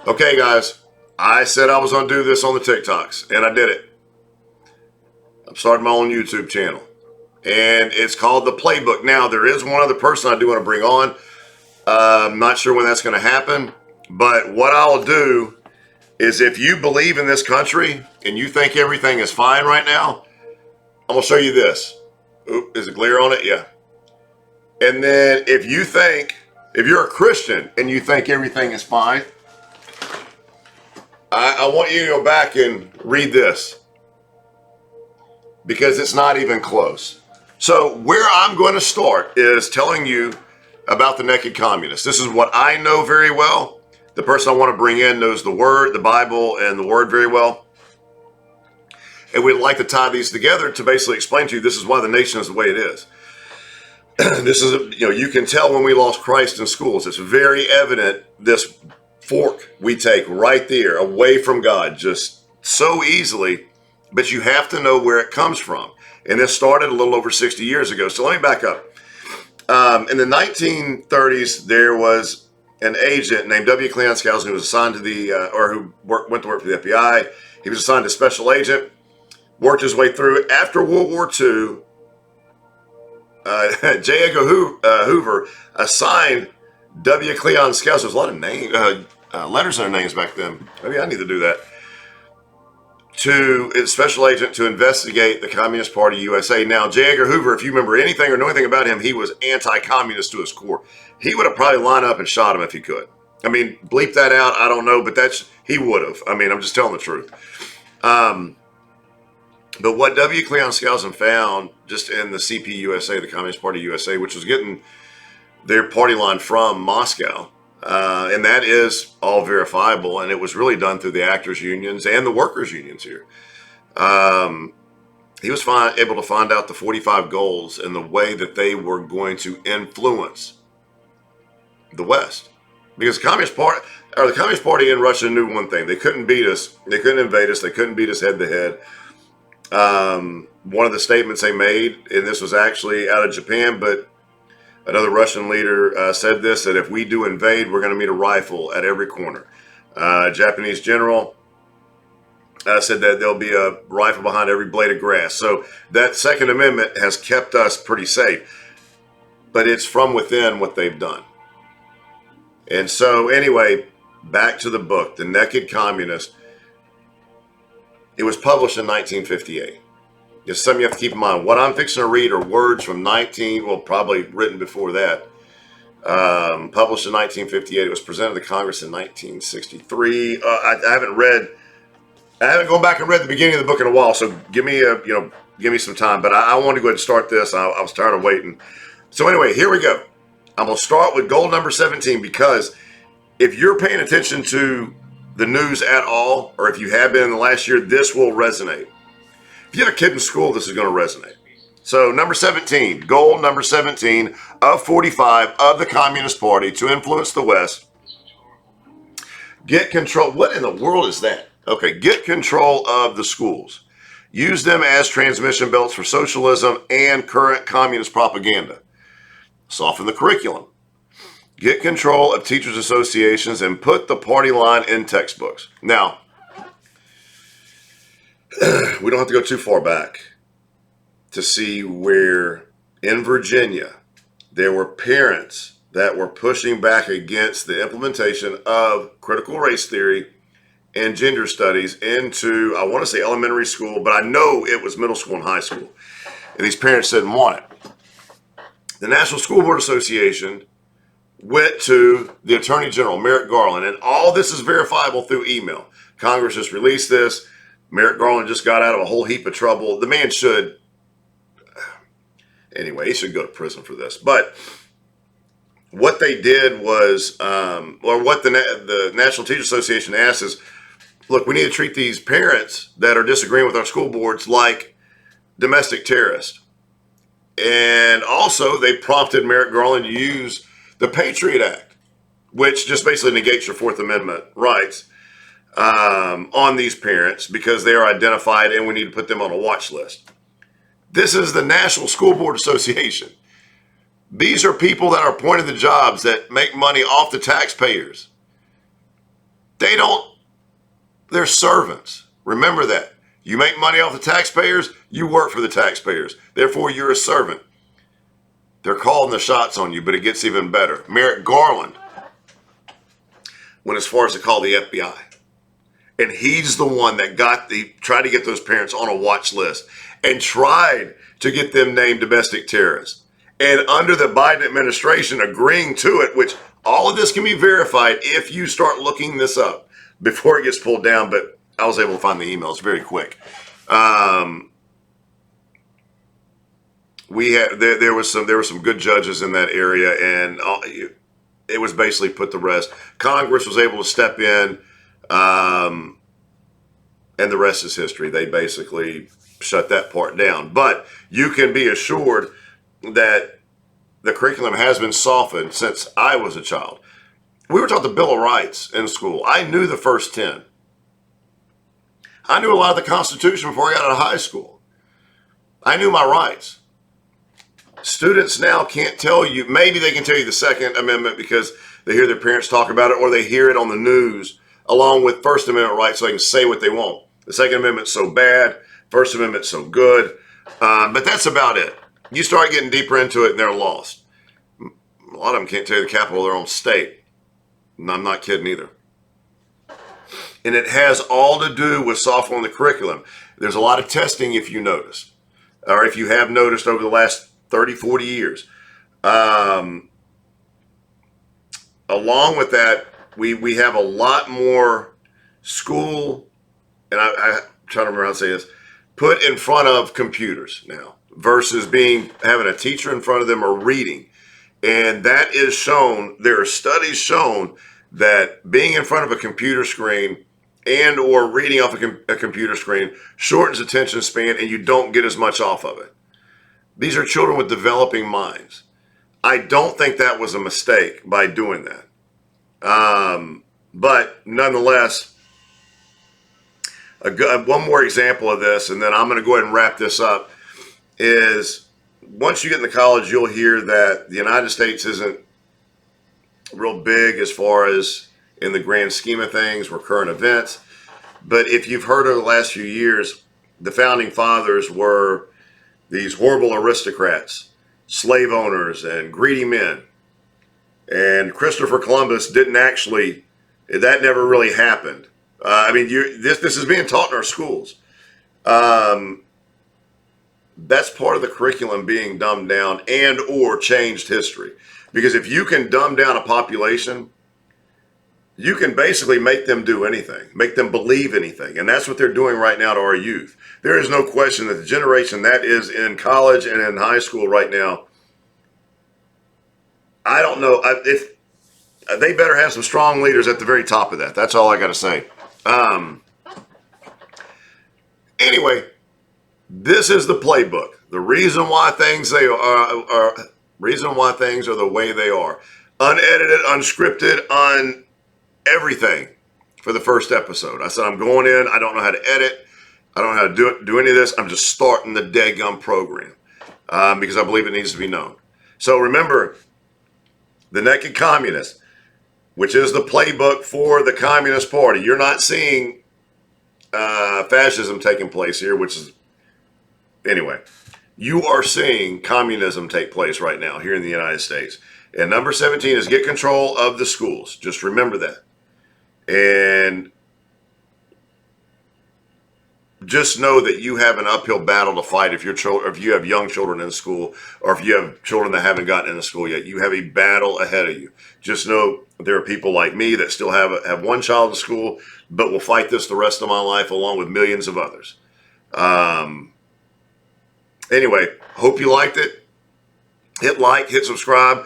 Okay, guys, I said I was going to do this on the TikToks, and I did it. I'm starting my own YouTube channel, and it's called The Playbook. Now, there is one other person I do want to bring on. I'm not sure when that's going to happen, but what I'll do is if you believe in this country and you think everything is fine right now, I'm going to show you this. Oop, is it glare on it? Yeah. And then if you're a Christian and you think everything is fine, I want you to go back and read this because it's not even close. So where I'm going to start is telling you about the Naked Communist. This is what I know very well. The person I want to bring in knows the Word, the Bible, and the Word very well. And we'd like to tie these together to basically explain to you this is why the nation is the way it is. This is, you can tell when we lost Christ in schools. It's very evident, this fork we take right there away from God just so easily, but you have to know where it comes from. And this started a little over 60 years ago. So let me back up. In the 1930s, there was an agent named W.Cleon Skousen who was assigned to went to work for the FBI. He was assigned to special agent, worked his way through it. After World War II, J. Edgar Hoover assigned W.Cleon Skousen. There's a lot of names, letters in their names back then. Maybe I need to do that. To its special agent to investigate the Communist Party U.S.A. Now, J. Edgar Hoover, if you remember anything or know anything about him, he was anti-communist to his core. He would have probably lined up and shot him if he could. I mean, bleep that out, I don't know, but he would have. I mean, I'm just telling the truth. But what W.Cleon Skousen found just in the CP-USA, the Communist Party USA, which was getting their party line from Moscow, and that is all verifiable, and it was really done through the actors' unions and the workers' unions here. He was able to find out the 45 goals and the way that they were going to influence the West. Because the Communist Party in Russia knew one thing. They couldn't beat us. They couldn't invade us. They couldn't beat us head to head. One of the statements they made, and this was actually out of Japan, but another Russian leader said this, that if we do invade, we're going to meet a rifle at every corner. Japanese general said that there'll be a rifle behind every blade of grass. So that Second Amendment has kept us pretty safe. But it's from within what they've done. And so anyway, back to the book, The Naked Communist. It was published in 1958. It's something you have to keep in mind. What I'm fixing to read are words from probably written before that. Published in 1958. It was presented to Congress in 1963. I haven't gone back and read the beginning of the book in a while, so give me some time. But I want to go ahead and start this. I was tired of waiting. So anyway, here we go. I'm going to start with goal number 17, because if you're paying attention to the news at all, or if you have been in the last year, this will resonate. If you have a kid in school, this is going to resonate. So number 17, goal number 17 of 45 of the Communist Party to influence the West. Get control. What in the world is that? Okay, get control of the schools. Use them as transmission belts for socialism and current communist propaganda. Soften the curriculum. Get control of teachers' associations and put the party line in textbooks. Now, we don't have to go too far back to see where in Virginia there were parents that were pushing back against the implementation of critical race theory and gender studies into, I want to say elementary school, but I know it was middle school and high school. And these parents didn't want it. The National School Board Association went to the Attorney General, Merrick Garland, and all this is verifiable through email. Congress just released this. Merrick Garland just got out of a whole heap of trouble. The man should, anyway, he should go to prison for this. But what they did was, or what the National Teachers Association asked is, look, we need to treat these parents that are disagreeing with our school boards like domestic terrorists. And also, they prompted Merrick Garland to use the Patriot Act, which just basically negates your Fourth Amendment rights on these parents because they are identified and we need to put them on a watch list. This is the National School Board Association. These are people that are appointed to jobs that make money off the taxpayers. They they're servants. Remember that. You make money off the taxpayers, you work for the taxpayers. Therefore, you're a servant. They're calling the shots on you, but it gets even better. Merrick Garland went as far as to call the FBI. And he's the one that tried to get those parents on a watch list and tried to get them named domestic terrorists. And under the Biden administration agreeing to it, which all of this can be verified if you start looking this up before it gets pulled down, but I was able to find the emails very quick. There were some good judges in that area, and it was basically put to rest. Congress was able to step in, and the rest is history. They basically shut that part down. But you can be assured that the curriculum has been softened since I was a child. We were taught the Bill of Rights in school. I knew the first 10. I knew a lot of the Constitution before I got out of high school. I knew my rights. Students now can't tell you, maybe they can tell you the Second Amendment because they hear their parents talk about it or they hear it on the news along with First Amendment rights so they can say what they want. The Second Amendment's so bad, First Amendment's so good, but that's about it. You start getting deeper into it and they're lost. A lot of them can't tell you the capital of their own state. And I'm not kidding either. And it has all to do with softening the curriculum. There's a lot of testing if you notice, or if you have noticed over the last 30, 40 years. Along with that, we have a lot more school, and I try to remember how to say this, put in front of computers now versus having a teacher in front of them or reading. And that is shown, there are studies shown that being in front of a computer screen and or reading off a computer screen shortens attention span and you don't get as much off of it. These are children with developing minds. I don't think that was a mistake by doing that. But nonetheless, one more example of this, and then I'm going to go ahead and wrap this up, is once you get into college, you'll hear that the United States isn't real big as far as in the grand scheme of things, we're current events. But if you've heard over the last few years, the founding fathers were these horrible aristocrats, slave owners, and greedy men. And Christopher Columbus that never really happened. This is being taught in our schools. That's part of the curriculum being dumbed down and or changed history. Because if you can dumb down a population, you can basically make them do anything, make them believe anything. And that's what they're doing right now to our youth. There is no question that the generation that is in college and in high school right now, I don't know if they better have some strong leaders at the very top of that. That's all I got to say. Anyway, this is the playbook. The reason why things are the way they are. Unedited, unscripted, on everything for the first episode. I said I'm going in. I don't know how to edit. I don't know how to do any of this. I'm just starting the daggum program because I believe it needs to be known. So remember, the Naked Communist, which is the playbook for the Communist Party. You're not seeing fascism taking place here, which is, anyway, you are seeing communism take place right now here in the United States. And number 17 is get control of the schools. Just remember that. And just know that you have an uphill battle to fight if you have young children in school, or if you have children that haven't gotten into school yet. You have a battle ahead of you. Just know there are people like me that still have one child in school, but will fight this the rest of my life along with millions of others. Anyway, hope you liked it. Hit like, hit subscribe,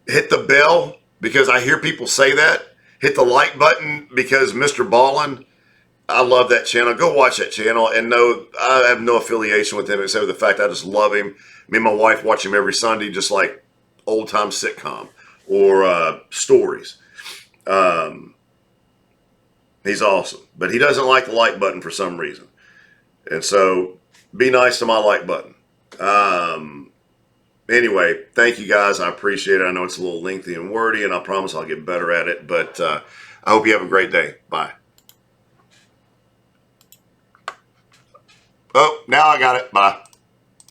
hit the bell because I hear people say that. Hit the like button because Mr. Ballin, I love that channel. Go watch that channel and know I have no affiliation with him except for the fact I just love him. Me and my wife watch him every Sunday, just like old time sitcom or stories. He's awesome, but he doesn't like the like button for some reason. And so be nice to my like button. Anyway, thank you guys. I appreciate it. I know it's a little lengthy and wordy, and I promise I'll get better at it. But I hope you have a great day. Bye. Oh, now I got it. Bye.